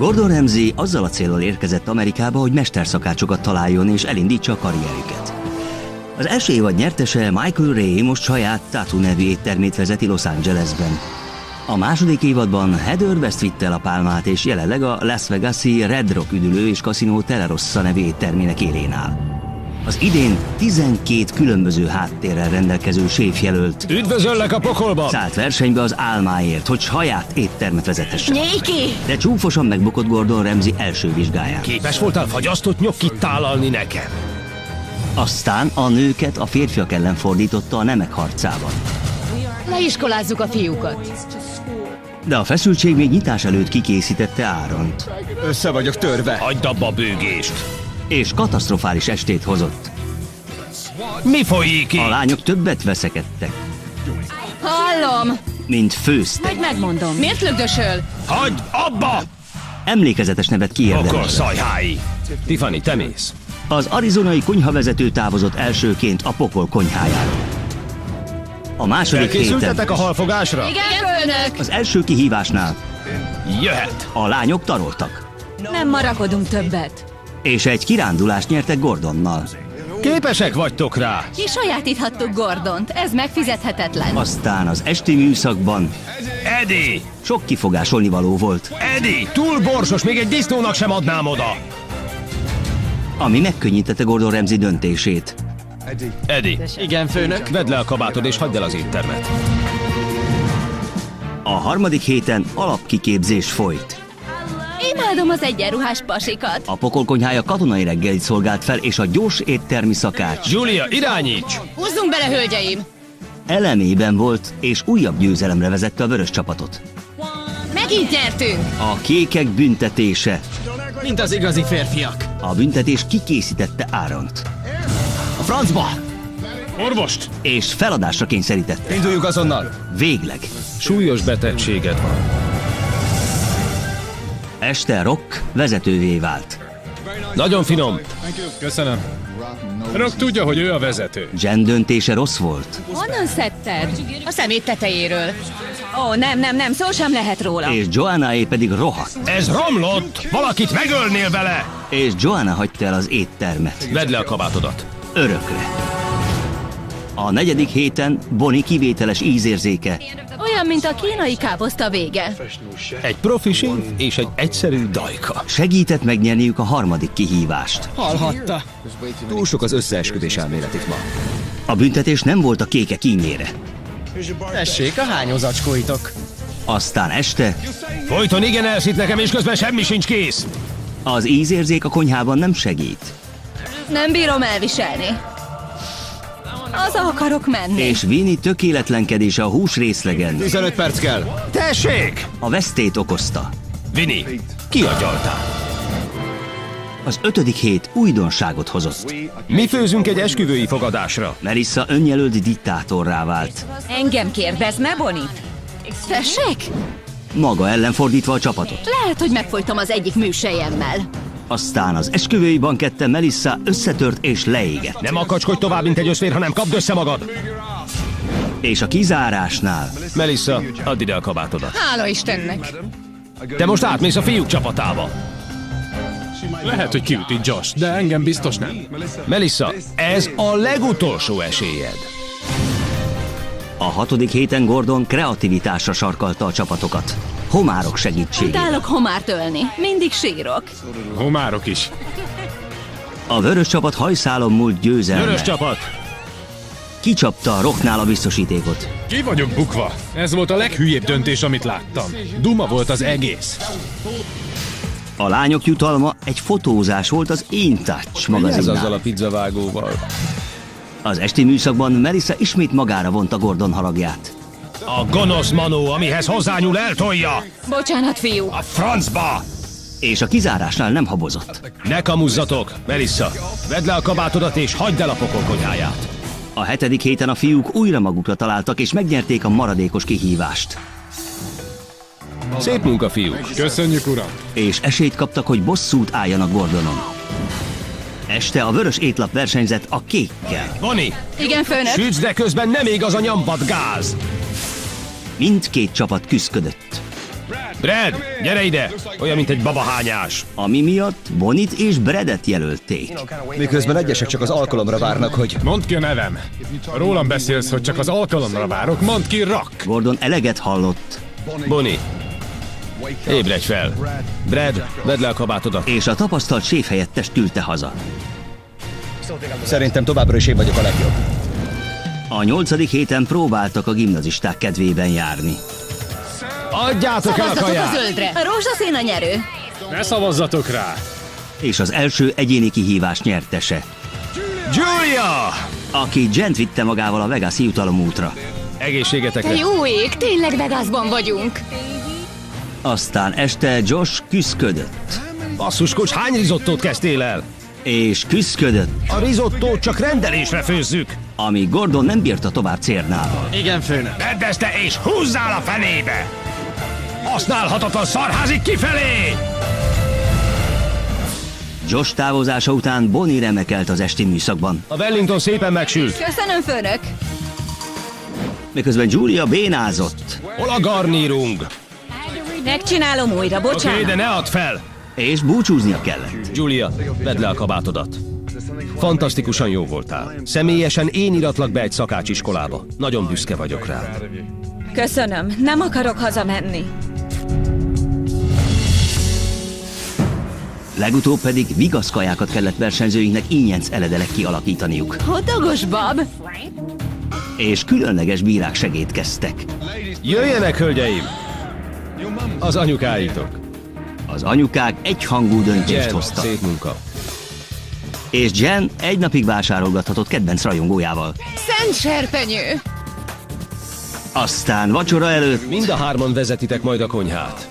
Gordon Ramsay azzal a céllal érkezett Amerikába, hogy mesterszakácsokat találjon és elindítsa a karrierüket. Az első évad nyertese Michael Ray most saját Tattoo nevű éttermét vezeti Los Angelesben. A második évadban Heather West vitte el a pálmát, és jelenleg a Las Vegas-i Red Rock üdülő és kaszinó Telerossa nevű éttermének élén áll. Az idén 12 különböző háttérrel rendelkező séfjelölt Üdvözöllek a pokolba! szállt versenybe az álmáért, hogy saját éttermet vezetessen. Nyéki! De csúfosan megbukott Gordon Ramsay első vizsgáján. Képes voltál fagyasztott nyokkit tálalni nekem? Aztán a nőket a férfiak ellen fordította a nemek harcában. Leiskolázzuk a fiúkat. De a feszültség még nyitás előtt kikészítette Aaront, Össze vagyok törve. Hagyd abba a bőgést! és katasztrofális estét hozott. Mi folyik A itt? lányok többet veszekedtek, Hallom! mint főztek. Majd megmondom. Miért lögdösöl? Hagyd abba! Emlékezetes nevet Pokol kiérdemelt. szajhái! Tiffany, te mész. Az arizonai konyhavezető távozott elsőként a pokol konyhájáról. A második héten Elkészültetek a halfogásra? Igen, főnök! az első kihívásnál Jöhet! a lányok taroltak, Nem marakodunk többet. és egy kirándulást nyertek Gordonnal. Képesek vagytok rá! Kisajátíthattuk Gordont, ez megfizethetetlen. Aztán az esti műszakban Eddie! sok kifogásolnivaló volt, Eddie! Túl borsos, még egy disznónak sem adnám oda! ami megkönnyítette Gordon Ramsay döntését. Eddie, Igen, főnök. vedd le a kabátod és hagyd el az éttermet. A harmadik héten alapkiképzés folyt. Imádom az egyenruhás pasikat. A pokolkonyhája katonai reggelit szolgált fel, és a gyors éttermi szakács Julia, irányíts! Húzzunk bele, hölgyeim! elemében volt, és újabb győzelemre vezette a vörös csapatot. Megint nyertünk! A kékek büntetése. Mint az igazi férfiak. A büntetés kikészítette Aaront, A francba! Orvost! és feladásra kényszerítette. Induljuk azonnal. Végleg. Súlyos betegséged van. Este Rock vezetővé vált. Nagyon finom. Köszönöm. Rock tudja, hogy ő a vezető. Jen döntése rossz volt, Honnan szedted? A szemét tetejéről. Ó, nem, szó sem lehet róla. és Joannaé pedig rohadt, Ez romlott! Valakit megölnél vele! és Joanna hagyta el az éttermet. Vedd le a kabátodat. Örökre. A negyedik héten Bonnie kivételes ízérzéke Olyan, mint a kínai káposzta vége. Egy profi séf és egy egyszerű dajka. segített megnyerniük a harmadik kihívást. Hallhatta. Túl sok az összeesküvés elmélet itt ma. A büntetés nem volt a kékek ínyére. Tessék a hányozacskóitok. Aztán este Folyton igen elszít nekem, és közben semmi sincs kész. az ízérzék a konyhában nem segít, Nem bírom elviselni. Haza akarok menni. és Vinnie tökéletlenkedése a húsrészlegen 15 perc kell. Tessék! a vesztét okozta. Vini, kiagyaltál. Az ötödik hét újdonságot hozott. Mi főzünk egy esküvői fogadásra. Melissa önjelölt diktátorrá vált, Engem kérdezne, Bonit? Tessék? maga ellen fordítva a csapatot. Lehet, hogy megfojtom az egyik műsejemmel. Aztán az esküvői banketten Melissa összetört és leégett. Nem akacskodj tovább, mint egy összvér, hanem kapd össze magad. És a kizárásnál Melissa, add ide a kabátodat. Hála Istennek. Te most átmész a fiúk csapatába. Lehet, hogy kiüti Josh, de engem biztos nem. Melissa, ez a legutolsó esélyed. a hatodik héten Gordon kreativitásra sarkalta a csapatokat. Homárok segítségével. Utálok homárt ölni. Mindig sírok. Homárok is. A vörös csapat hajszálon múlt győzelme Vörös csapat. kicsapta a Rocknál a biztosítékot. Ki vagyok bukva? Ez volt a leghülyébb döntés, amit láttam. Duma volt az egész. A lányok jutalma egy fotózás volt az In Touch magazinnál. a pizzavágóval. Az esti műszakban Melissa ismét magára vonta Gordon haragját. A gonosz manó, amihez hozzányúl, eltolja. Bocsánat, fiú. A francba! És a kizárásnál nem habozott. Ne kamuzzatok, Melissa. Vedd le a kabátodat és hagyd el a pokolkonyháját. A hetedik héten a fiúk újra magukra találtak és megnyerték a maradékos kihívást. Szép munka, fiúk. Köszönjük, uram. És esélyt kaptak, hogy bosszút álljanak Gordonon. Este a vörös étlap versenyzett a kékkel. Bonnie, Igen, főnök. sütsz, de közben nem ég az a nyambat gáz. Mindkét csapat küszködött. Brad, gyere ide! Olyan, mint egy babahányás. Ami miatt Bonnie-t és Bradet jelölték. Miközben egyesek csak az alkalomra várnak, hogy... Mondd ki a nevem. Rólam beszélsz, hogy csak az alkalomra várok. Mondd ki, Rock! Gordon eleget hallott, Bonnie, ébredj fel. Brad, vedd le a kabátodat. és a tapasztalt séfhelyettest küldte haza. Szerintem továbbra is én vagyok a legjobb. A 8. héten próbáltak a gimnazisták kedvében járni. Adjátok el a Szavazzatok a kaját! zöldre. A rózsaszín a nyerő. Ne szavazzatok rá! És az első egyéni kihívás nyertese, Julia! aki Jent vitte magával a Vegas-i jutalomútra. Egészségetekre. Jó ég, tényleg Vegasban vagyunk. Aztán este Josh küszködött, Basszus, kocs, hány rizottót kezdtél el? és küszködött, A rizottót csak rendelésre főzzük. ami Gordon nem bírta tovább cérnával. Vedd ezt te és húzzál a fenébe! Használhatatlan szarházik kifelé! Josh távozása után Bonnie remekelt az esti műszakban, A Wellington szépen megsült. Köszönöm, főnök. miközben Julia bénázott, Hol a garnírunk? Megcsinálom újra, bocsánat. Oké, de ne add fel! és búcsúznia kellett. Julia, vedd le a kabátodat. Fantasztikusan jó voltál. Személyesen én iratlak be egy szakácsiskolába. Nagyon büszke vagyok rá. Köszönöm, nem akarok hazamenni. Legutóbb pedig vigasz kajákat kellett versenyzőinknek ínyenc eledelek kialakítaniuk, Hotdogos bab. és különleges bírák segédkeztek. Jöjjenek, hölgyeim! Az anyukáitok. Az anyukák egyhangú döntést Jen, hoztak, szép munka. és Jen egy napig vásárolgathatott kedvenc rajongójával. Szent serpenyő! Aztán vacsora előtt, Mind a hárman vezetitek majd a konyhát.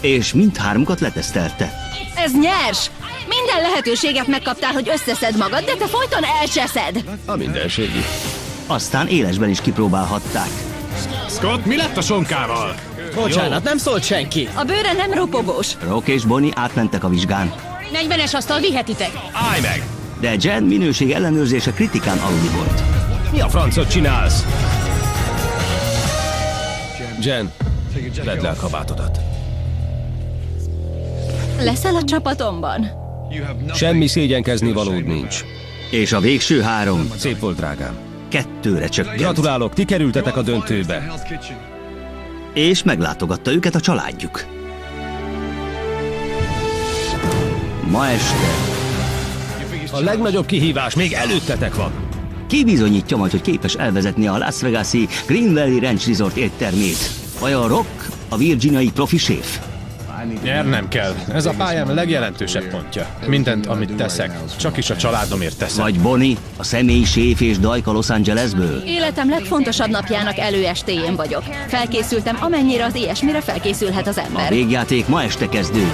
és mindhármukat letesztelte. Ez nyers. Minden lehetőséget megkaptál, hogy összeszed magad, de te folyton elcseszed. A mindenségi. Aztán élesben is kipróbálhatták. Scott, mi lett a sonkával? Bocsánat, nem szólt senki. A bőre nem ropogós. Rock és Bonnie átmentek a vizsgán, 40-es asztal vihetitek. Állj meg! de Jen minőség ellenőrzése kritikán aluli volt. Mi a francot csinálsz? Jen, vedd le a kabátodat. Leszel a csapatomban. Semmi szégyenkezni valód nincs. És a végső 3 Szép volt, drágám. 2-re csökkent, Gratulálok, ti kerültetek a döntőbe. és meglátogatta őket a családjuk. Ma este A legnagyobb kihívás még előttetek van. ki bizonyítja majd, hogy képes elvezetni a Las Vegas-i Green Valley Ranch Resort éttermét? Vajon Rock, a virginiai profi séf? Nyernem kell. Ez a pályám legjelentősebb pontja. Mindent, amit teszek, csak is a családomért teszem. Vagy Bonnie, a személyi séf és dajka Los Angelesből? Életem legfontosabb napjának előestéjén vagyok. Felkészültem, amennyire az ilyesmire felkészülhet az A ember. végjáték ma este kezdődik.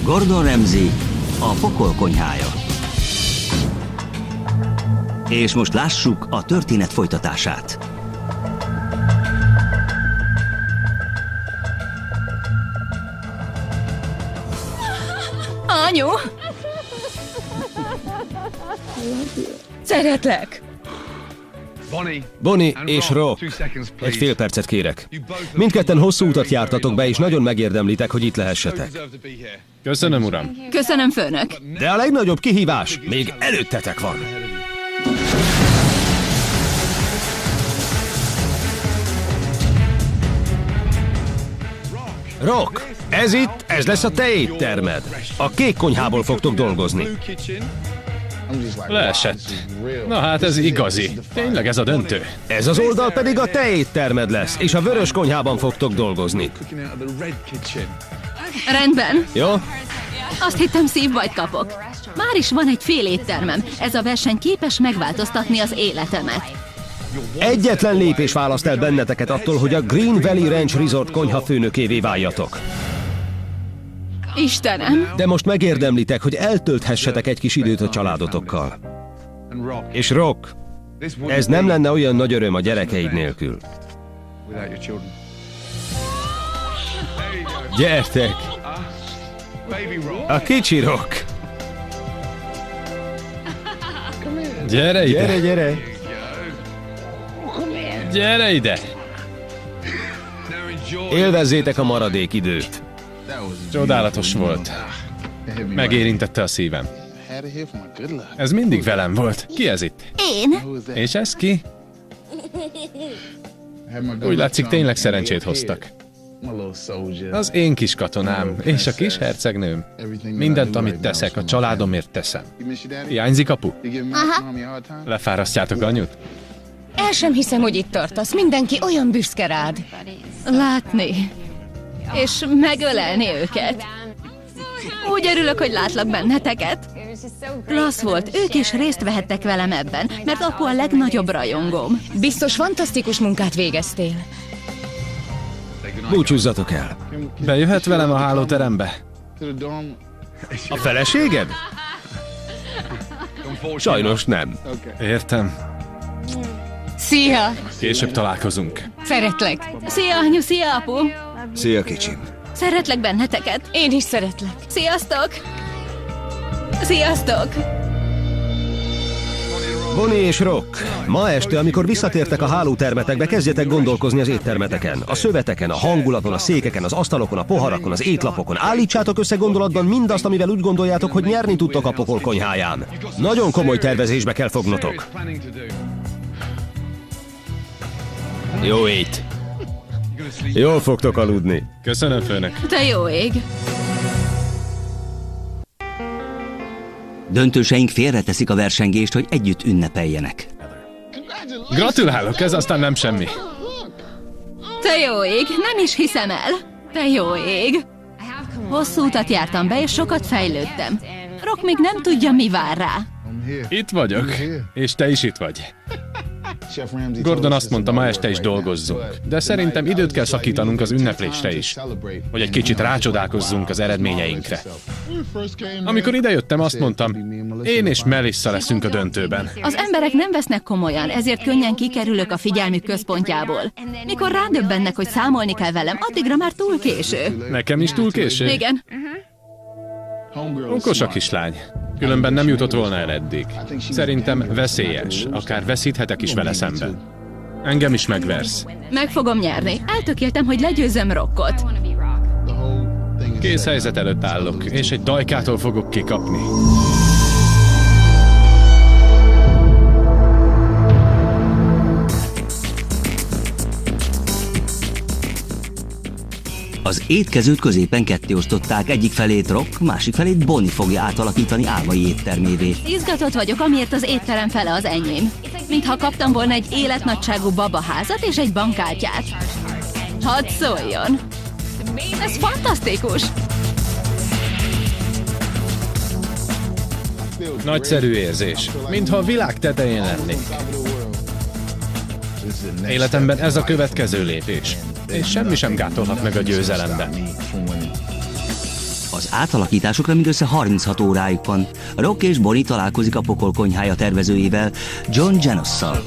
Gordon Ramsay, a pokol konyhája. És most lássuk a történet folytatását. Anyu! Szeretlek. Bonnie és Rock, egy fél percet kérek. Mindketten hosszú utat jártatok be, és nagyon megérdemlitek, hogy itt lehessetek. Köszönöm, uram. Köszönöm, főnök. De a legnagyobb kihívás még előttetek van. Rock, ez lesz a te éttermed. A kék konyhából fogtok dolgozni. Leesett. Na hát ez igazi. Tényleg ez a döntő. Ez az oldal pedig a te éttermed lesz, és a vörös konyhában fogtok dolgozni. Rendben. Jó? Azt hittem, szívbajt kapok. Már is van egy fél éttermem. Ez a verseny képes megváltoztatni az életemet. Egyetlen lépés választ el benneteket attól, hogy a Green Valley Ranch Resort konyha főnökévé váljatok. Istenem! De most megérdemlitek, hogy eltölthessetek egy kis időt a családotokkal. És Rock, ez nem lenne olyan nagy öröm a gyerekeid nélkül. Gyertek! A kicsi Rock! Gyere ide! Gyere, gyere! Gyere ide! Élvezzétek a maradék időt! Csodálatos volt. Megérintette a szívem. Ez mindig velem volt. Ki ez itt? Én? És ez ki? Úgy látszik, tényleg szerencsét hoztak. Az én kis katonám és a kis hercegnőm. Mindent, amit teszek, a családomért teszem. Hiányzik apu? Aha. Lefárasztjátok anyut? El sem hiszem, hogy itt tartasz. Mindenki olyan büszke rád. Látni. És megölelni őket. Úgy örülök, hogy látlak benneteket. Klassz volt, ők is részt vehettek velem ebben, mert apu a legnagyobb rajongóm. Biztos fantasztikus munkát végeztél. Búcsúzzatok el! Bejöhet velem a hálóterembe? A feleséged? Sajnos nem. Értem. Szia! Később találkozunk. Szeretlek. Szia, anyu, szia, apu! Szia, kicsim. Szeretlek benneteket. Én is szeretlek. Sziasztok! Sziasztok! Bonnie és Rock, ma este, amikor visszatértek a hálótermetekbe, kezdjetek gondolkozni az éttermeteken, a szöveteken, a hangulaton, a székeken, az asztalokon, a poharakon, az étlapokon. Állítsátok össze gondolatban mindazt, amivel úgy gondoljátok, hogy nyerni tudtok a pokol konyháján. Nagyon komoly tervezésbe kell fognotok. Jó ét! Jól fogtok aludni. Köszönöm, főnök. Te jó ég! Döntőseink félreteszik a versengést, hogy együtt ünnepeljenek. Gratulálok, ez aztán nem semmi. Te jó ég, nem is hiszem el. Te jó ég. Hosszú utat jártam be, és sokat fejlődtem. Rock még nem tudja, mi vár rá. Itt vagyok, és te is itt vagy. Gordon azt mondta, ma este is dolgozzunk, de szerintem időt kell szakítanunk az ünneplésre is, hogy egy kicsit rácsodálkozzunk az eredményeinkre. Amikor idejöttem, azt mondtam, én és Melissa leszünk a döntőben. Az emberek nem vesznek komolyan, ezért könnyen kikerülök a figyelmük központjából. Mikor rádöbbennek, hogy számolni kell velem, addigra már túl késő. Nekem is túl késő? Igen. Okos a kislány. Különben nem jutott volna el eddig. Szerintem veszélyes, akár veszíthetek is vele szemben. Engem is megversz. Meg fogom nyerni. Eltökéltem, hogy legyőzzem Rockot. Kész helyzet előtt állok, és egy dajkától fogok kikapni. Az étkezőt középen ketté osztották, egyik felét Rock, másik felét Bonnie fogja átalakítani álmai éttermévé. Izgatott vagyok, amiért az étterem fele az enyém. Mintha kaptam volna egy életnagyságú babaházat és egy bankkártyát. Hadd szóljon! Ez fantasztikus! Nagyszerű érzés, mintha a világ tetején lennék. Életemben ez a következő lépés, és semmi sem gátolhat meg a győzelemben. Az átalakításokra mindössze 36 órájuk van. Rock és Bonnie találkozik a pokol konyhája tervezőjével, John Janosszal.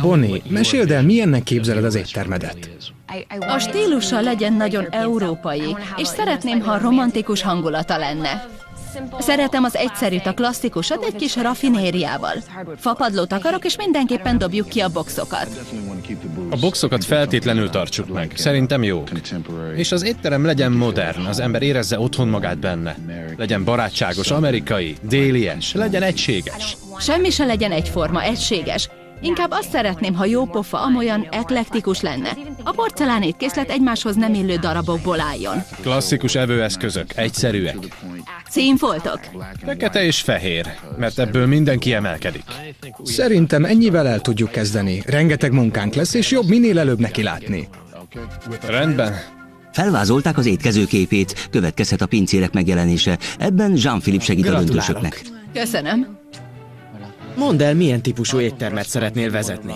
Bonnie, meséld el, milyennek képzeled az éttermedet? A stílusa legyen nagyon európai, és szeretném, ha romantikus hangulata lenne. Szeretem az egyszerűt, a klasszikusat egy kis raffinériával. Fapadlót akarok, és mindenképpen dobjuk ki a boxokat. A boxokat feltétlenül tartsuk meg, szerintem jók. És az étterem legyen modern, az ember érezze otthon magát benne. Legyen barátságos, amerikai, délies, legyen egységes. Semmi se legyen egyforma, egységes. Inkább azt szeretném, ha jó pofa, amolyan eklektikus lenne. A porcelán étkészlet egymáshoz nem illő darabokból álljon. Klasszikus evőeszközök, egyszerűek. Színfoltok. Fekete és fehér, mert ebből mindenki emelkedik. Szerintem ennyivel el tudjuk kezdeni. Rengeteg munkánk lesz, és jobb minél előbb neki látni. Rendben. Felvázolták az étkező képét, következhet a pincérek megjelenése. Ebben Jean-Philippe segít a Gratulálok. döntősöknek. Köszönöm. Mondd el, milyen típusú éttermet szeretnél vezetni.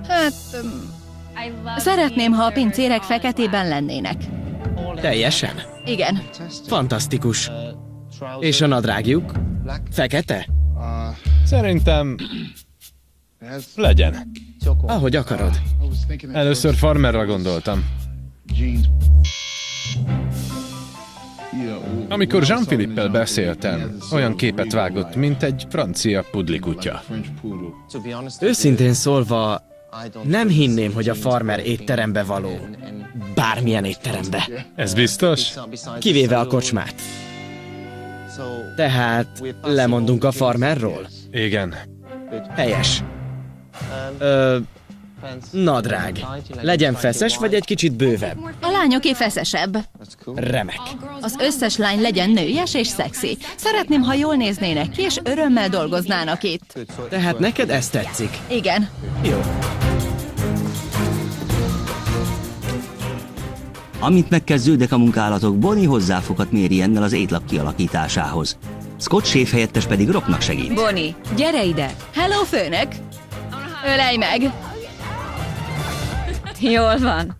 Hát, szeretném, ha a pincérek feketében lennének. Teljesen? Igen. Fantasztikus. És a nadrágjuk? Fekete? Szerintem legyen. Ahogy akarod. Először farmerra gondoltam. Amikor Jean-Philippe-el beszéltem, olyan képet vágott, mint egy francia pudlikutya. Őszintén szólva, nem hinném, hogy a farmer étterembe való. Bármilyen étterembe. Ez biztos? Kivéve a kocsmát. Tehát lemondunk a farmerról? Igen. Helyes. Nadrág. Legyen feszes, vagy egy kicsit bővebb? A lányoké feszesebb. Remek. Az összes lány legyen nőies és szexi. Szeretném, ha jól néznének ki, és örömmel dolgoznának itt. Tehát neked ez tetszik? Igen. Jó. Amint megkezdődnek a munkálatok, Bonnie hozzáfoghat Mariannel az étlap kialakításához. Scott séf helyettes pedig Rocknak segít. Bonnie, gyere ide! Hello, főnök! Ölej meg! Jól van.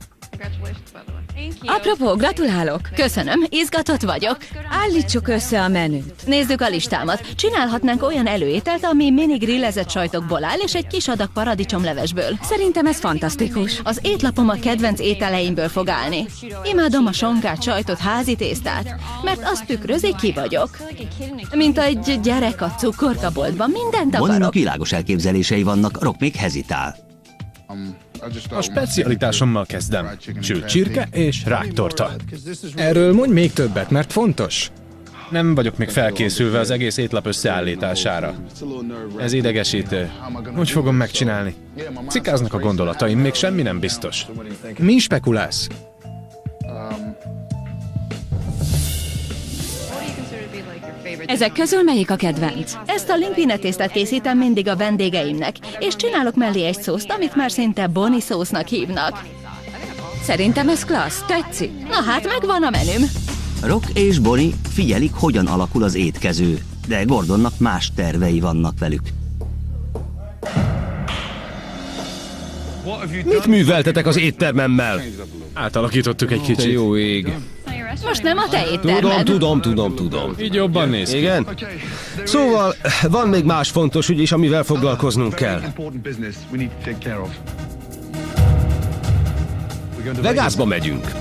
Apropó, gratulálok! Köszönöm, izgatott vagyok. Állítsuk össze a menüt. Nézzük a listámat. Csinálhatnánk olyan előételt, ami mini grillezett sajtokból áll, és egy kis adag paradicsomlevesből. Szerintem ez fantasztikus. Az étlapom a kedvenc ételeimből fog állni. Imádom a sonkát, sajtot, házi tésztát, mert azt tükrözi, ki vagyok. Mint egy gyerek a cukorkaboltban, mindent Bonnie-nak akarok. világos elképzelései vannak, Rock még hezitál. A specialitásommal kezdem. Sült csirke és ráktorta. Erről mondj még többet, mert fontos. Nem vagyok még felkészülve az egész étlap összeállítására. Ez idegesítő. Hogy fogom megcsinálni? Cikáznak a gondolataim, még semmi nem biztos. Mi spekulálsz? Ezek közül melyik a kedvenc? Ezt a linguine tésztát készítem mindig a vendégeimnek, és csinálok mellé egy szószt, amit már szinte Bonnie szósznak hívnak. Szerintem ez klassz, tetszik. Na hát, megvan a menüm. Rock és Bonnie figyelik, hogyan alakul az étkező, de Gordonnak más tervei vannak velük. Mit műveltetek az éttermemmel? Átalakítottuk egy Te kicsit. jó ég. Most nem a te éttermed. Tudom. Így jobban néz ki. Igen? Szóval, van még más fontos ügy is, amivel foglalkoznunk kell. Vegasba megyünk.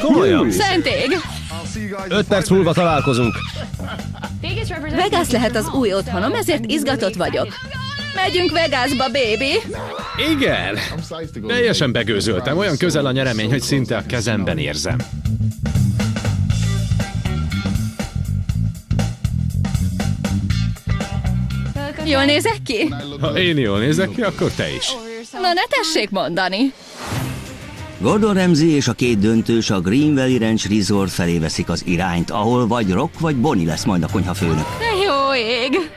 Komolyan? Szent ég! 5 perc múlva találkozunk. Vegas lehet az új otthonom, ezért izgatott vagyok. Megyünk Vegasba, baby! Igen. Teljesen begőzöltem. Olyan közel a nyeremény, hogy szinte a kezemben érzem. Jól nézek ki? Ha én jól nézek ki, akkor te is. Na, ne tessék mondani. Gordon Ramsay és a két döntős a Green Valley Ranch Resort felé veszik az irányt, ahol vagy Rock, vagy Bonnie lesz majd a konyhafőnök. De jó ég!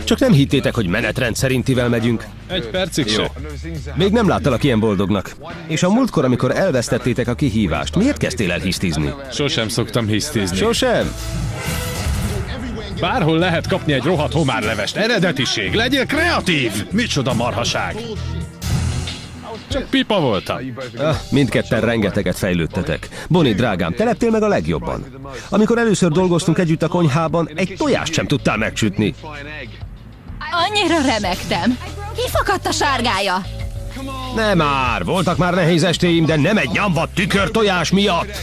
Csak nem hittétek, hogy menetrend szerintivel megyünk. Egy percig se. Még nem láttalak ilyen boldognak. És a múltkor, amikor elvesztettétek a kihívást, miért kezdtél el hisztizni? Sosem szoktam hisztizni. Sosem? Bárhol lehet kapni egy rohadt homárlevest. Eredetiség. Legyél kreatív! Micsoda marhaság. Csak pipa voltam. Mindketten rengeteget fejlődtetek. Bonnie, drágám, te leptél meg a legjobban. Amikor először dolgoztunk együtt a konyhában, egy tojást sem tudtál megsütni. Annyira remektem. Kifakadt a sárgája. Nem már, voltak már nehéz estéim, de nem egy nyamvat tükörtojás miatt.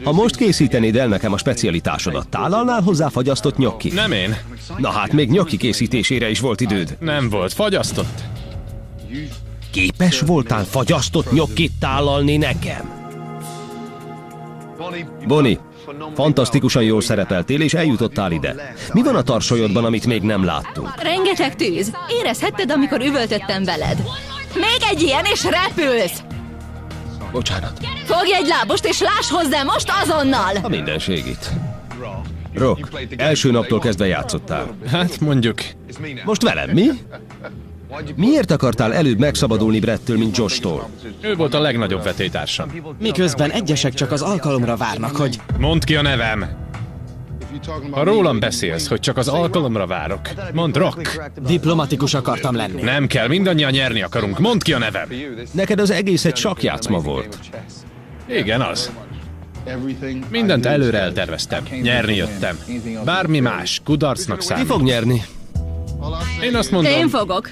Ha most készítenéd el nekem a specialitásodat, tálalnál hozzá fagyasztott nyokkit? Nem én. Na hát, még nyokki készítésére is volt időd. Nem volt. Fagyasztott. Képes voltál fagyasztott nyokkit tálalni nekem? Bonnie, fantasztikusan jól szerepeltél, és eljutottál ide. Mi van a tarsolyodban, amit még nem láttunk? Rengeteg tűz. Érezhetted, amikor üvöltöttem veled. Még egy ilyen, és repülsz! Bocsánat. Fogj egy lábost, és láss hozzá most azonnal! A mindenségit. Rock, első naptól kezdve játszottál. Hát mondjuk. Most velem, mi? Miért akartál előbb megszabadulni Brettől, mint Josh-tól? Ő volt a legnagyobb vetélytársam. Miközben egyesek csak az alkalomra várnak, hogy... Mondd ki a nevem. Ha rólam beszélsz, hogy csak az alkalomra várok, mondd Rock. Diplomatikus akartam lenni. Nem kell, mindannyian nyerni akarunk. Mondd ki a nevem. Neked az egész egy sakkjátszma volt. Igen, az. Mindent előre elterveztem. Nyerni jöttem. Bármi más, kudarcnak Ki számít. fog nyerni? Én azt mondom, Én fogok.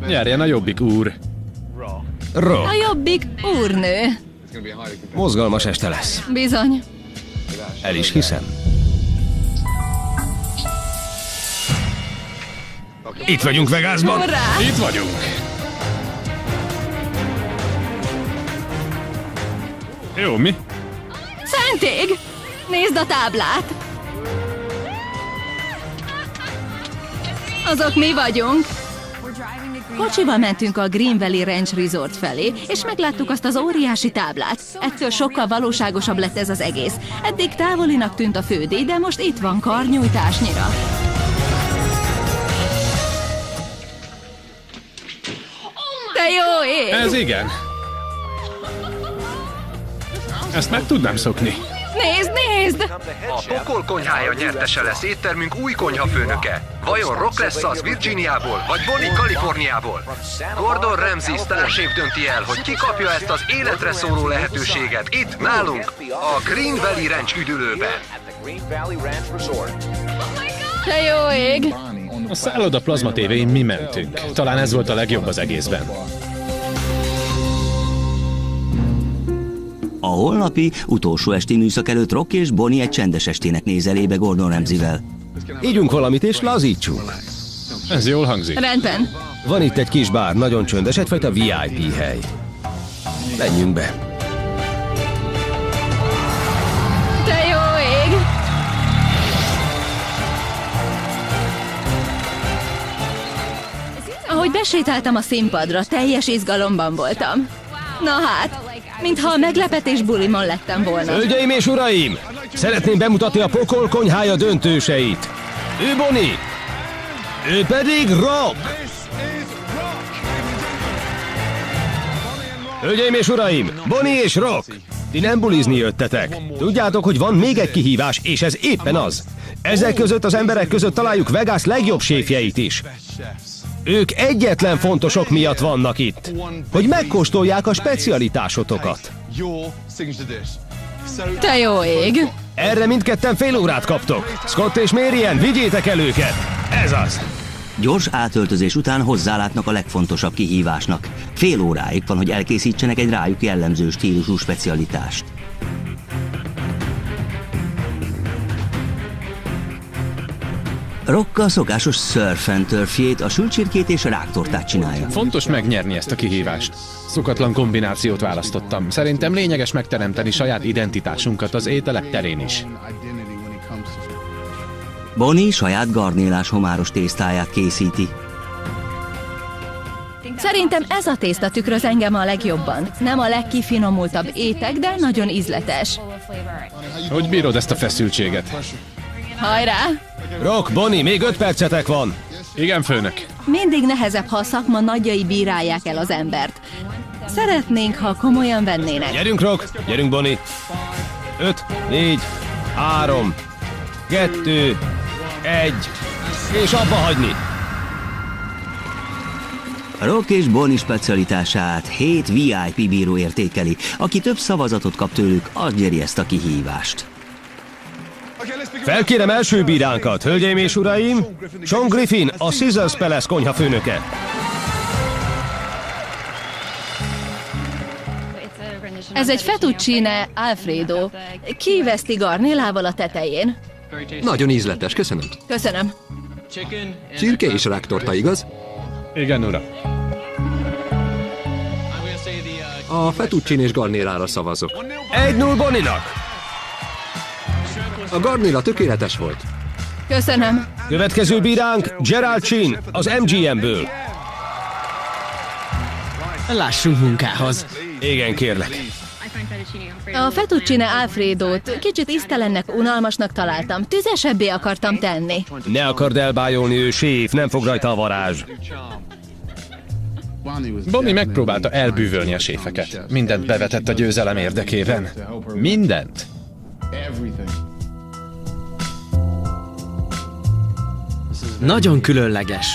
nyerjen a Jobbik úr. Rock. A Jobbik úrnő. Mozgalmas este lesz. Bizony. El is hiszem. Itt vagyunk Vegasban. Hurrá! Itt vagyunk. Jó, mi? Szenték! Nézd a táblát! Azok mi vagyunk. Kocsival mentünk a Green Valley Ranch Resort felé, és megláttuk azt az óriási táblát. Ettől sokkal valóságosabb lett ez az egész. Eddig távolinak tűnt a fődíj, de most itt van karnyújtásnyira. Te jó ég! Ez igen. Ezt meg tudnám szokni. Nézd, nézd! A Pokol konyhája nyertese lesz éttermünk új konyhafőnöke. Vajon Rock lesz az Virginiából, vagy Bonnie Kaliforniából? Gordon Ramsay sztárséf dönti el, hogy ki kapja ezt az életre szóló lehetőséget itt nálunk, a Green Valley Ranch üdülőben. Te jó ég! A szálloda plazma tévén mi mentünk. Talán ez volt a legjobb az egészben. A holnapi, utolsó esti műszak előtt Rock és Bonnie egy csendes estének néz elébe Gordon Ramsayvel. Ígyunk valamit és lazítsunk. Ez jól hangzik. Rendben. Van itt egy kis bár, nagyon csöndes, egyfajta VIP hely. Menjünk be. Te jó ég! Ahogy besétáltam a színpadra, teljes izgalomban voltam. Na hát, mintha a meglepetés bulimon lettem volna. Hölgyeim és uraim! Szeretném bemutatni a Pokol konyhája döntőseit. Ő Bonnie, ő pedig Rock. Hölgyeim és uraim, Bonnie és Rock! Ti nem bulizni jöttetek. Tudjátok, hogy van még egy kihívás, és ez éppen az. Ezek között az emberek között találjuk Vegas legjobb séfjeit is. Ők egyetlen fontosok miatt vannak itt, hogy megkóstolják a specialitásotokat. Te jó ég! Erre mindketten fél órát kaptok. Scott és Marian, vigyétek el őket! Ez az! Gyors átöltözés után hozzálátnak a legfontosabb kihívásnak. Fél óráig van, hogy elkészítsenek egy rájuk jellemző stílusú specialitást. Rock a szokásos surf and turfjét, a sülcsirkét és a ráktortát csinálja. Fontos megnyerni ezt a kihívást. Szokatlan kombinációt választottam. Szerintem lényeges megteremteni saját identitásunkat az ételek terén is. Bonnie saját garnélás homáros tésztáját készíti. Szerintem ez a tészta tükröz engem a legjobban. Nem a legkifinomultabb étek, de nagyon ízletes. Hogy bírod ezt a feszültséget? Hajrá! Rock, Bonnie, még 5 percetek van. Igen, főnök. Mindig nehezebb, ha a szakma nagyjai bírálják el az embert. Szeretnénk, ha komolyan vennének. Gyerünk, Rock, gyerünk, Bonnie. 5, 4, 3, 2, 1, és abba hagyni. Rock és Bonnie specialitását 7 VIP bíró értékeli. Aki több szavazatot kap tőlük, az nyeri ezt a kihívást. Felkérem első bíránkat, hölgyeim és uraim! Sean Griffin, a Caesars Palace konyhafőnöke. Ez egy fettuccine Alfredo. Kiveszti garnélával a tetején. Nagyon ízletes, köszönöm. Köszönöm. Csirke és ráktorta, igaz? Igen, uram. A fettuccine és garnélára szavazok. 1-0 Bonnie-nak. A garnéla tökéletes volt. Köszönöm. Következő bíránk Gerald Chin, az MGM-ből. Lássunk munkához. Igen, kérlek. A fettuccine Alfredót kicsit íztelennek, unalmasnak találtam. Tüzesebbé akartam tenni. Ne akard elbájolni, ő séf, nem fog rajta a varázs. Bonnie megpróbálta elbűvölni a séfeket. Mindent bevetett a győzelem érdekében. Mindent. Nagyon különleges.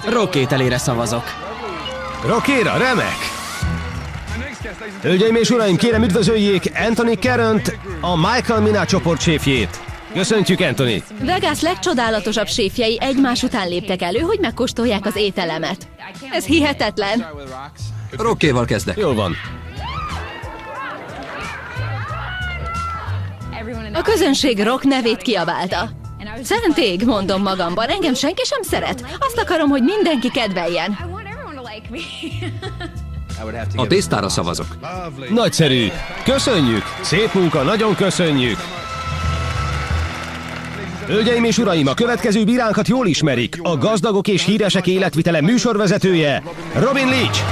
Rock ételére szavazok. Rockéra, remek! Hölgyeim és uraim, kérem üdvözöljék Anthony Caront, a Michael Mina csoport séfjét. Köszöntjük, Anthony! Vegas legcsodálatosabb séfjei egymás után léptek elő, hogy megkóstolják az ételemet. Ez hihetetlen. Rockéval kezdek. Jól van. A közönség Rock nevét kiabálta. Szentég, mondom magamban, engem senki sem szeret. Azt akarom, hogy mindenki kedveljen. A tésztára szavazok. Nagyszerű! Köszönjük! Szép munka, nagyon köszönjük! Hölgyeim és uraim, a következő bíránkat jól ismerik. A gazdagok és híresek életvitele műsorvezetője, Robin Leach.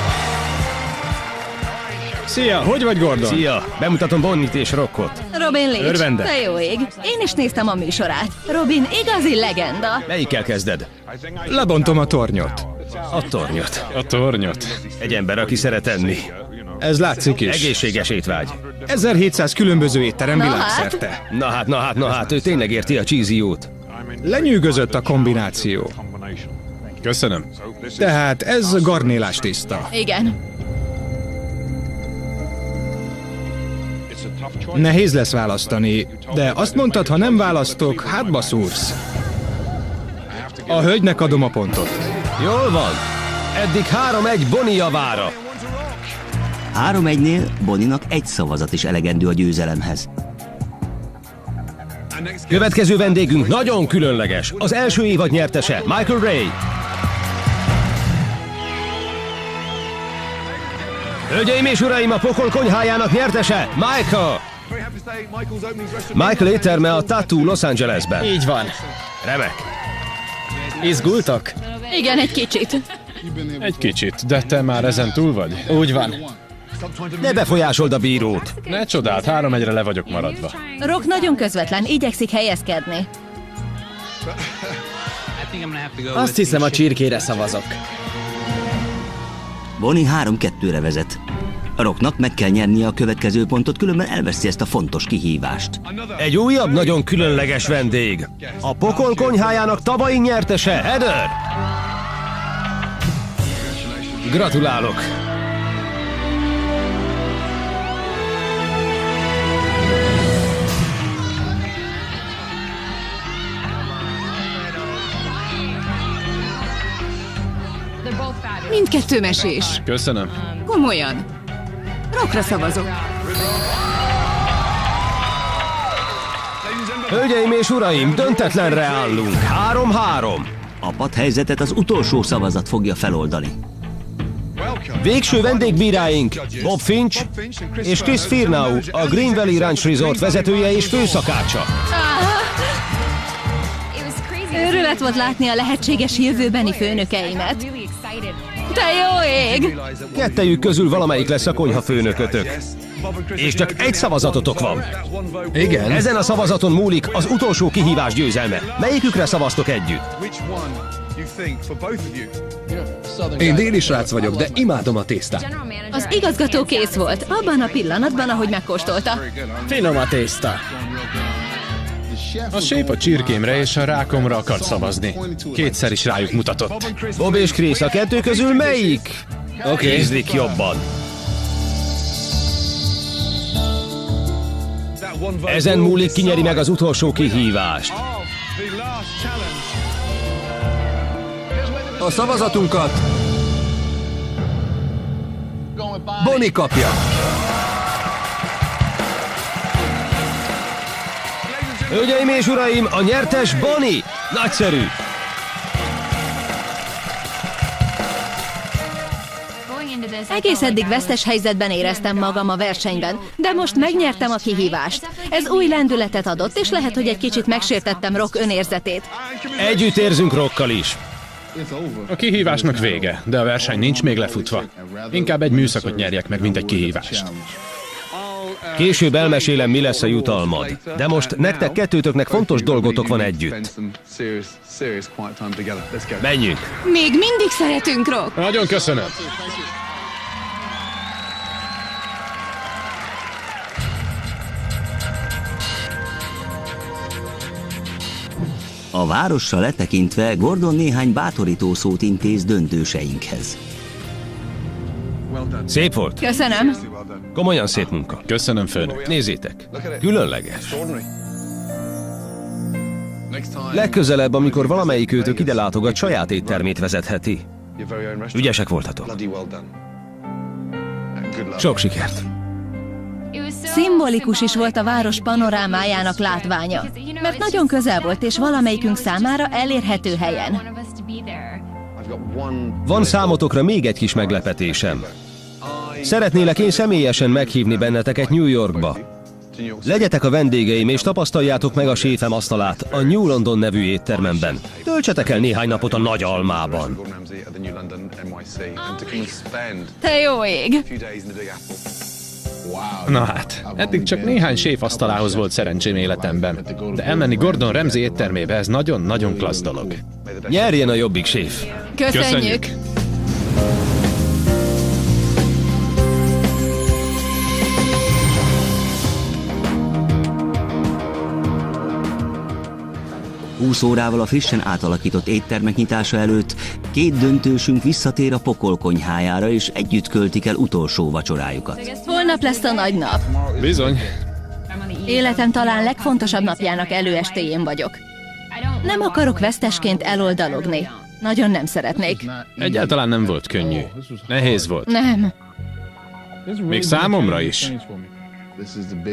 Szia, hogy vagy, Gordon? Szia! Bemutatom Bonnie-t és Rockot. Robin Leach, Örvendek. de jó ég. Én is néztem a műsorát. Robin igazi legenda. Melyikkel kezded? Lebontom a tornyot. A tornyot. A tornyot. Egy ember, aki szeret enni. Ez látszik is. Egészséges étvágy. 1700 különböző étterem Na világszerte. Na hát, ő tényleg érti a cheesy jót. Lenyűgözött a kombináció. Köszönöm. Tehát ez garnélás tészta. Igen. Nehéz lesz választani, de azt mondtad, ha nem választok, hátba szúrsz. A hölgynek adom a pontot. Jól van. Eddig 3-1 Bonnie javára. 3-1-nél Bonnie-nak egy szavazat is elegendő a győzelemhez. Következő vendégünk nagyon különleges. Az első évad nyertese, Michael Ray. Hölgyeim és uraim, a Pokol konyhájának nyertese, Michael. Michael étterme a Tattoo Los Angelesben. Így van. Remek. Izgultok? Igen, egy kicsit. Egy kicsit, de te már ezen túl vagy? Úgy van. Ne befolyásold a bírót. Ne csodáld, 3-1-re le vagyok maradva. Rock nagyon közvetlen, igyekszik helyezkedni. Azt hiszem, a csirkére szavazok. Bonnie 3-2-re vezet. Rocknak meg kell nyernie a következő pontot, különben elveszi ezt a fontos kihívást. Egy újabb, nagyon különleges vendég. A Pokol konyhájának tavalyi nyertese, Heather. Gratulálok. Mindkettő mesés. Köszönöm. Komolyan. Rockra szavazok. Hölgyeim és uraim, döntetlenre állunk. 3-3. A padhelyzetet az utolsó szavazat fogja feloldani. Végső vendégbíráink Bob Finch és Chris Firnau, a Green Valley Ranch Resort vezetője és főszakácsa. Őrület volt látni a lehetséges jövőbeni főnökeimet. Te jó ég! Kettejük közül valamelyik lesz a konyha főnökötök. És csak egy szavazatotok van. Igen. Ezen a szavazaton múlik az utolsó kihívás győzelme. Melyikükre szavaztok együtt? Én déli srác vagyok, de imádom a tésztát. Az igazgató kész volt, abban a pillanatban, ahogy megkóstolta. Finom a tészta. A sép a csirkémre és a rákomra akart szavazni. Kétszer is rájuk mutatott. Bob és Chris, a kettő közül melyik? Oké. Ízlik jobban. Ezen múlik, ki nyeri meg az utolsó kihívást. A szavazatunkat Bonnie kapja. Hölgyeim és uraim, a nyertes Bonnie! Nagyszerű! Egész eddig vesztes helyzetben éreztem magam a versenyben, de most megnyertem a kihívást. Ez új lendületet adott, és lehet, hogy egy kicsit megsértettem Rock önérzetét. Együtt érzünk Rockkal is. A kihívásnak vége, de a verseny nincs még lefutva. Inkább egy műszakot nyerjek meg, mint egy kihívást. Később elmesélem, mi lesz a jutalmad. De most nektek kettőtöknek fontos dolgotok van együtt. Menjünk! Még mindig szeretünk, Rock. Nagyon köszönöm. A városra letekintve Gordon néhány bátorító szót intéz döntőseinkhez. Szép volt. Köszönöm. Komolyan szép munka. Köszönöm, főnök. Nézzétek. Különleges. Legközelebb, amikor valamelyik őtök ide látogat, saját éttermét vezetheti. Ügyesek voltatok. Sok sikert. Szimbolikus is volt a város panorámájának látványa, mert nagyon közel volt, és valamelyikünk számára elérhető helyen. Van számotokra még egy kis meglepetésem. Szeretnélek én személyesen meghívni benneteket New Yorkba. Legyetek a vendégeim, és tapasztaljátok meg a séfem asztalát a New London nevű éttermemben. Töltsetek el néhány napot a Nagy Almában. Te jó ég! Na hát, eddig csak néhány séf asztalához volt szerencsém életemben, de elmenni Gordon Ramsay éttermébe, ez nagyon-nagyon klassz dolog. Nyerjen a jobbik séf! Köszönjük! Húsz órával a frissen átalakított éttermek nyitása előtt két döntősünk visszatér a Pokol konyhájára, és együtt költik el utolsó vacsorájukat. Holnap lesz a nagy nap. Bizony. Életem talán legfontosabb napjának előestéjén vagyok. Nem akarok vesztesként eloldalogni. Nagyon nem szeretnék. Egyáltalán nem volt könnyű. Nehéz volt. Nem. Még számomra is.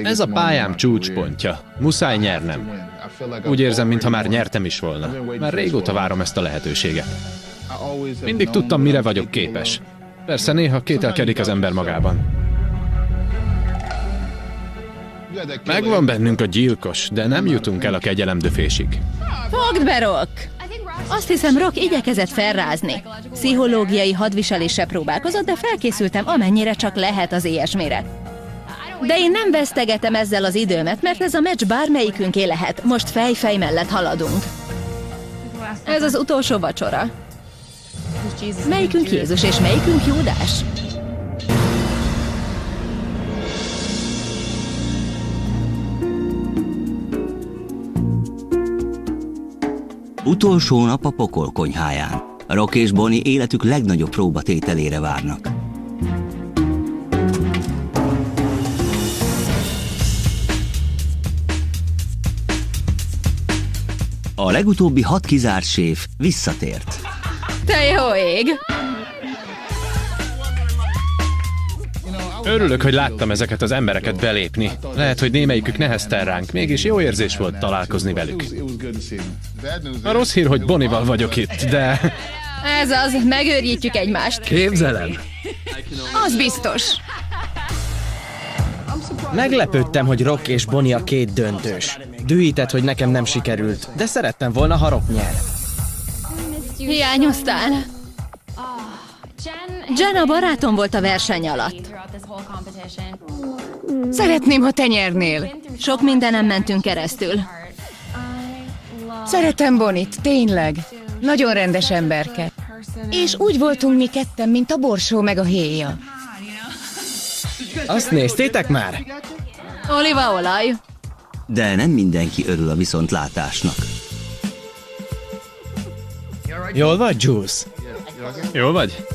Ez a pályám csúcspontja. Muszáj nyernem. Úgy érzem, mintha már nyertem is volna. Már régóta várom ezt a lehetőséget. Mindig tudtam, mire vagyok képes. Persze néha kételkedik az ember magában. Megvan bennünk a gyilkos, de nem jutunk el a kegyelemdöfésig. Fogd be, Rock! Azt hiszem, Rock igyekezett felrázni. Pszichológiai hadviseléssel próbálkozott, de felkészültem amennyire csak lehet az ilyesmire. De én nem vesztegetem ezzel az időmet, mert ez a meccs bármelyikünké lehet. Most fej-fej mellett haladunk. Ez az utolsó vacsora. Melyikünk Jézus és melyikünk Júdás? Utolsó nap a Pokol konyháján. Rock és Bonnie életük legnagyobb próbatételére várnak. A legutóbbi 6 kizárt séf visszatért. Te jó ég! Örülök, hogy láttam ezeket az embereket belépni. Lehet, hogy némelyikük neheztel ránk, mégis jó érzés volt találkozni velük. A rossz hír, hogy Bonnie-val vagyok itt, de... Ez az, megőrjítjük egymást. Képzelem. Az biztos. Meglepődtem, hogy Rock és Bonnie a két döntős. Dühített, hogy nekem nem sikerült, de szerettem volna, ha Rock nyer. Hiányoztál. Jen a barátom volt a verseny alatt. Szeretném, ha te nyernél. Sok mindenem mentünk keresztül. Szeretem Bonit, tényleg. Nagyon rendes emberke. És úgy voltunk mi ketten, mint a borsó meg a héja. Azt néztétek már? Olívaolaj. De nem mindenki örül a viszontlátásnak. Jól vagy, Jules? Jól vagy?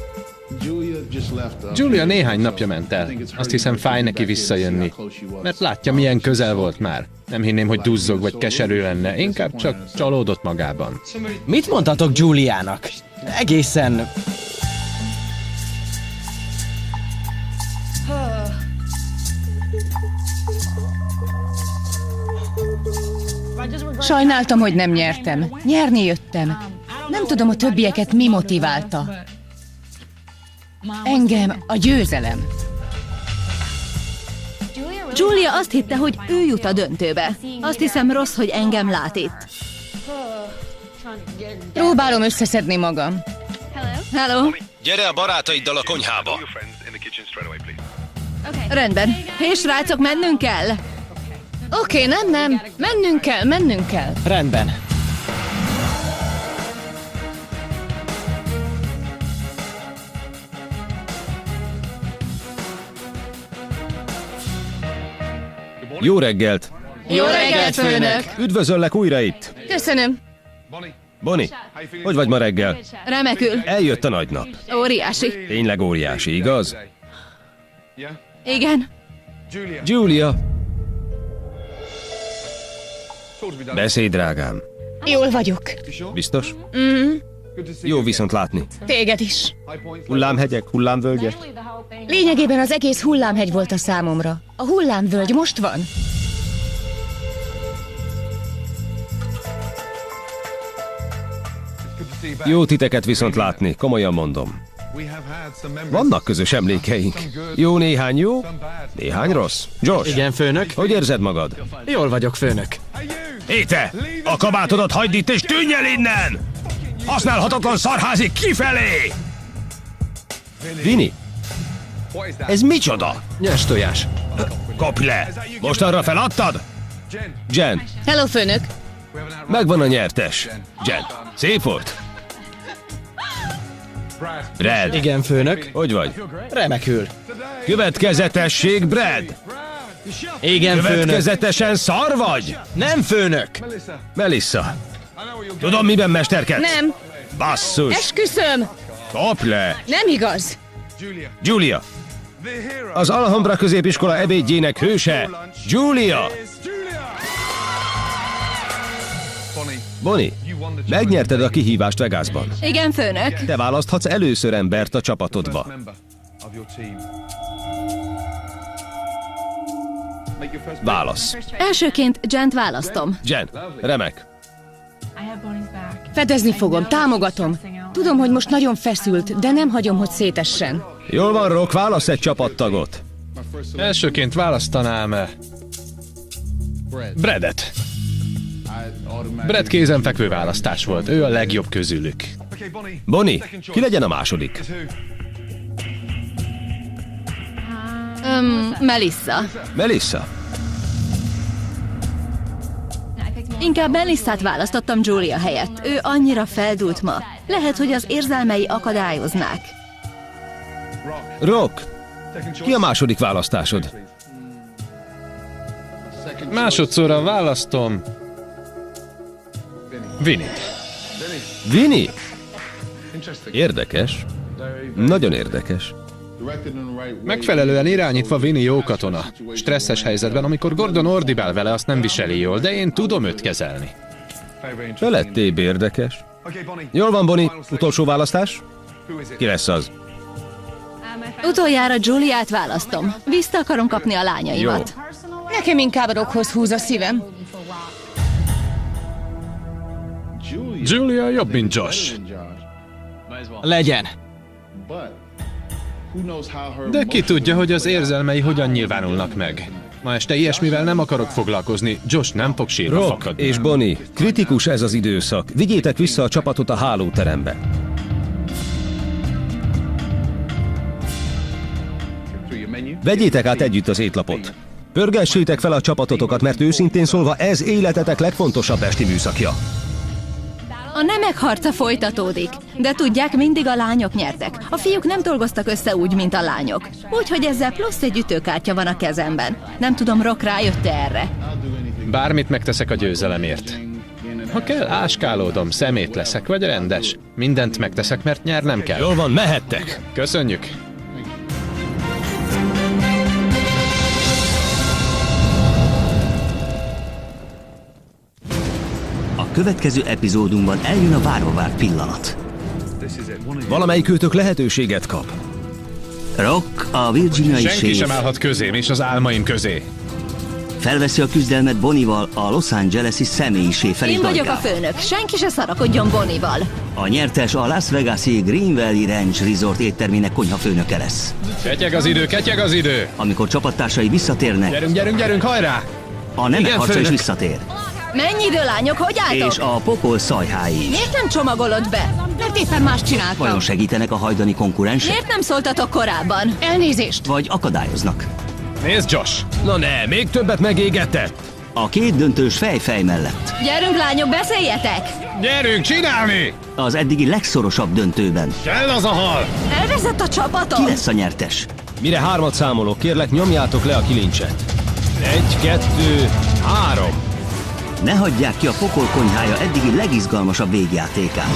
Julia néhány napja ment el. Azt hiszem, fáj neki visszajönni. Mert látja, milyen közel volt már. Nem hinném, hogy duzzog vagy keserű lenne. Inkább csak csalódott magában. Mit mondhatok Juliának? Egészen... Sajnáltam, hogy nem nyertem. Nyerni jöttem. Nem tudom, a többieket mi motiválta. Engem a győzelem. Julia azt hitte, hogy ő jut a döntőbe. Azt hiszem, rossz, hogy engem lát itt. Próbálom összeszedni magam. Hello. Gyere a barátaiddal a konyhába! Rendben. Hé, srácok, mennünk kell? Oké, nem. Mennünk kell. Rendben. Jó reggelt! Jó reggelt, főnök! Üdvözöllek újra itt! Köszönöm. Bonnie, hogy vagy ma reggel? Remekül. Eljött a nagy nap. Óriási. Tényleg óriási, igaz? Igen. Julia! Beszélj, drágám. Jól vagyok. Biztos? Jó viszont látni. Téged is. Hullámhegyek, hullámvölgyek. Lényegében az egész hullámhegy volt a számomra. A hullámvölgy most van. Jó titeket viszont látni, komolyan mondom. Vannak közös emlékeink. Jó néhány jó, néhány rossz. Josh, Igen, főnök. hogy érzed magad? Jól vagyok, főnök. Hé te! A kabátodat hagyd itt és tűnj el innen! Használhatatlan szarházi kifelé! Vini? Ez micsoda? Nyers tojás. Kapj le! Most arra feladtad? Jen, Hello, főnök. megvan a nyertes. Jen, szép volt? Brad, Igen, főnök. hogy vagy? Remekül. Következetesség, Brad! Igen, főnök. Következetesen szar vagy? Nem, főnök. Melissa, tudom miben mesterkedsz? Nem. Basszus! Esküszöm. Kapj le! Nem igaz. Julia! Az Alhambra középiskola ebédjének hőse, Julia! Bonnie, megnyerted a kihívást Vegasban. Igen, főnök. Te választhatsz először embert a csapatodba. Válasz. Elsőként Jent választom. Jen, remek. Fedezni fogom, támogatom. Tudom, hogy most nagyon feszült, de nem hagyom, hogy szétessen. Jól van, Rock, válasz egy csapattagot. Elsőként választanám Bradet. Brad kézenfekvő választás volt, ő a legjobb közülük. Bonnie, ki legyen a második? Melissa. Melissa. Inkább Melissát választottam Julia helyett. Ő annyira feldúlt ma. Lehet, hogy az érzelmei akadályoznák. Rock, ki a második választásod? Másodszorra választom Vinnyt. Vini? Érdekes. Nagyon érdekes. Megfelelően irányítva Vinny jó katona. Stresszes helyzetben, amikor Gordon ordibál vele, azt nem viseli jól, de én tudom őt kezelni. Felettébb érdekes. Jól van, Bonnie. Utolsó választás? Ki lesz az? Utoljára Juliát választom. Vissza akarom kapni a lányaimat. Nekem inkább Rockhoz húz a szívem. Julia jobb, mint Josh. Legyen. De ki tudja, hogy az érzelmei hogyan nyilvánulnak meg. Ma este ilyesmivel nem akarok foglalkozni, Josh nem fog sírva Rock fakadni. és Bonnie, kritikus ez az időszak. Vigyétek vissza a csapatot a hálóterembe. Vegyétek át együtt az étlapot. Pörgessétek fel a csapatotokat, mert őszintén szólva ez életetek legfontosabb esti műszakja. A nemek harca folytatódik, de tudják, mindig a lányok nyertek. A fiúk nem dolgoztak össze úgy, mint a lányok. Úgyhogy ezzel plusz egy ütőkártya van a kezemben. Nem tudom, Rock rájött erre. Bármit megteszek a győzelemért. Ha kell, áskálódom, szemét leszek, vagy rendes. Mindent megteszek, mert nyernem kell. Jól van, mehettek! Köszönjük! A következő epizódunkban eljön a várva várt pillanat. Valamelyikőtök lehetőséget kap. Rock, a virginiai Senki séf, sem állhat közém és az álmaim közé. felveszi a küzdelmet Bonnie-val a Los Angeles-i személyi séf Én vagyok a Dargával. főnök, senki se szarakodjon Bonnie-val. A nyertes a Las Vegas-i Green Valley Ranch Resort éttermének konyhafőnöke lesz. Ketyeg az idő, ketyeg az idő! Amikor csapattársai visszatérnek, Gyerünk, gyerünk, gyerünk, hajrá! a nemek Igen, harca is főnök. visszatér. Mennyi idő, lányok, hogy álltok? És a pokol szajhái is. Miért nem csomagolod be? Mert éppen más csináltam. Vajon segítenek a hajdani konkurensek? Miért nem szóltatok korábban? Elnézést. Vagy akadályoznak? Nézd, Josh! Na ne, még többet megégetett! A két döntős fej mellett. Gyerünk, lányok, beszéljetek! Gyerünk, csinálni! Az eddigi legszorosabb döntőben. Kell az a hal! Elvezett a csapatom! Ki lesz a nyertes? Mire 3 számolok, kérlek nyomjátok le a kilincset. 1, 2, 3. Ne hagyják ki a Pokol Konyhája eddigi legizgalmasabb végjátékát.